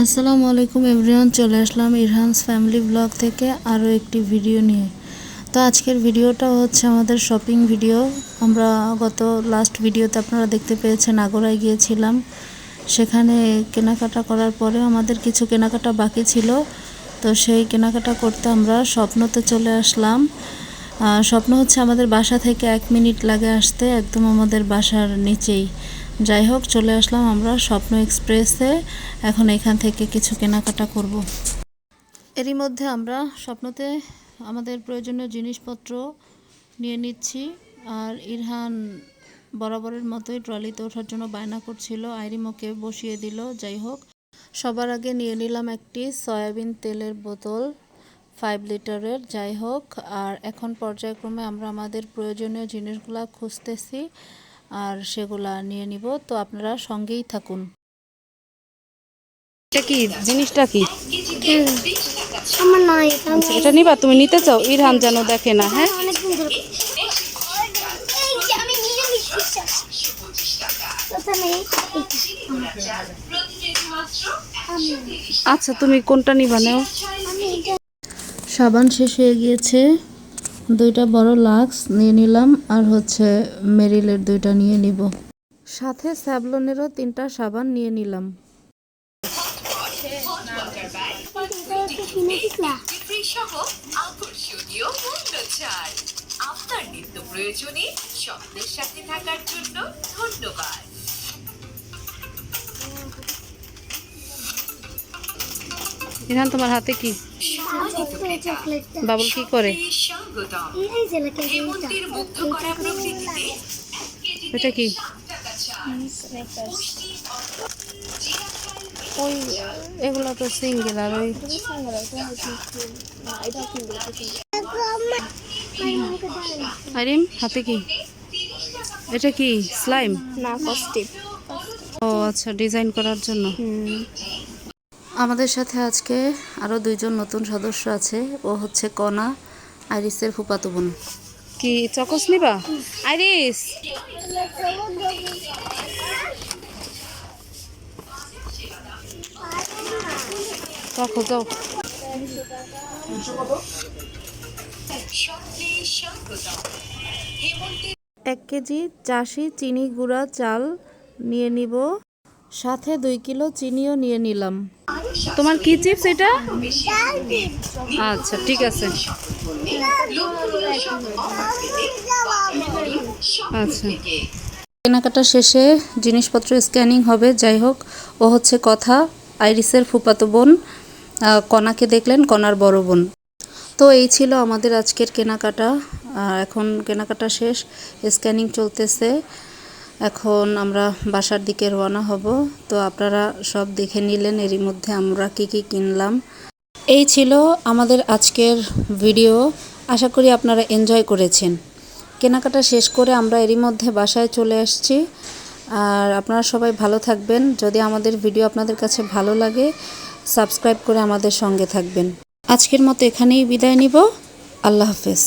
আসসালামু আলাইকুম এভরিওয়ান, চলে আসলাম ইরহানস ফ্যামিলি ব্লগ থেকে আরও একটি ভিডিও নিয়ে। তো আজকের ভিডিওটা হচ্ছে আমাদের শপিং ভিডিও। আমরা গত লাস্ট ভিডিওতে আপনারা দেখতে পেয়েছেন আগুরায় গিয়েছিলাম। সেখানে কেনাকাটা করার পরে আমাদের কিছু কেনাকাটা বাকি ছিল, তো সেই কেনাকাটা করতে আমরা স্বপ্নতে চলে আসলাম। স্বপ্ন হচ্ছে আমাদের বাসা থেকে 1 মিনিট লাগে আসতে, একদম আমাদের বাসার নিচেই। যাই হোক, চলে আসলাম আমরা স্বপ্ন এক্সপ্রেসে। এখন এখান থেকে কিছু কেনাকাটা করব। এরই মধ্যে আমরা স্বপ্নতে আমাদের প্রয়োজনীয় জিনিসপত্র নিয়ে নিচ্ছি। আর ইরহান বরাবরের মতোই ট্রলিতে ওঠার জন্য বায়না করছিল, আইরিম ওকে বসিয়ে দিল। যাই হোক, সবার আগে নিয়ে নিলাম একটি সয়াবিন তেলের বোতল 5 লিটারের। যাই হোক, আর এখন পর্যায়ক্রমে আমরা আমাদের প্রয়োজনীয় জিনিসগুলা খুঁজতেছি আর সেগুলা নিয়ে নিব। তো আপনারা সঙ্গেই থাকুন। এটা কি জিনিসটা কি? আমার নয়, আচ্ছা, এটা নিবা? তুমি নিতে চাও? ইরহান যেন দেখে না। হ্যাঁ, অনেকদিন ধরে আমি নিয়ে নিচ্ছি। আচ্ছা, তুমি কোনটা নিবা? নাও। সাবান শেষ হয়ে গিয়েছে, 2টা বড় লাক্স নিয়ে নিলাম, আর হচ্ছে মেরিলের 2টা নিয়ে নিব। সাথে স্যাভলনেরও 3টা সাবান নিয়ে নিলাম। আপনার নিত্য প্রয়োজনে স্বপ্নের সাথে থাকার জন্য ধন্যবাদ। ইরহান, তোমার হাতে কি? বাবুল কি করে? এটা কি? ওই এগুলো তো সিঙ্গেল, আর ওই আইরিম, হাতে কি? এটা কি স্লাইম? না, কস্টিপ। ও আচ্ছা, ডিজাইন করার জন্য। আমাদের সাথে আজকে আরও 2জন নতুন সদস্য আছে। ও হচ্ছে কণা, আইরিসের ফুফাতো বোন। কি চকস নিবা? আইরিস, রাখো, যাও। 1 কেজি চাষি চিনি গুঁড়া চাল নিয়ে নিব, সাথে 2 কিলো চিনিও নিয়ে নিলাম। তোমার কি চিপস এটা? আচ্ছা, ঠিক আছে। আচ্ছা, কেনাকাটা শেষে জিনিসপত্র স্ক্যানিং হবে। যাই হোক, ও হচ্ছে কথা, আইরিসের ফুফাতো বোন। কণাকে দেখলেন, কণার বড় বোন। তো এই ছিল আমাদের আজকের কেনাকাটা। এখন কেনাকাটা শেষ, স্ক্যানিং চলতেছে। এখন আমরা বাসার দিকে রওনা হব। তো আপনারা সব দেখে নিলেন এরই মধ্যে আমরা কি কি কিনলাম। এই ছিল আমাদের আজকের ভিডিও। আশা করি আপনারা এনজয় করেছেন। কেনাকাটা শেষ করে আমরা এরই মধ্যে বাসায় চলে আসছি। আর আপনারা সবাই ভালো থাকবেন। যদি আমাদের ভিডিও আপনাদের কাছে ভালো লাগে, সাবস্ক্রাইব করে আমাদের সঙ্গে থাকবেন। আজকের মতো এখানেই বিদায় নিব। আল্লাহ হাফেজ।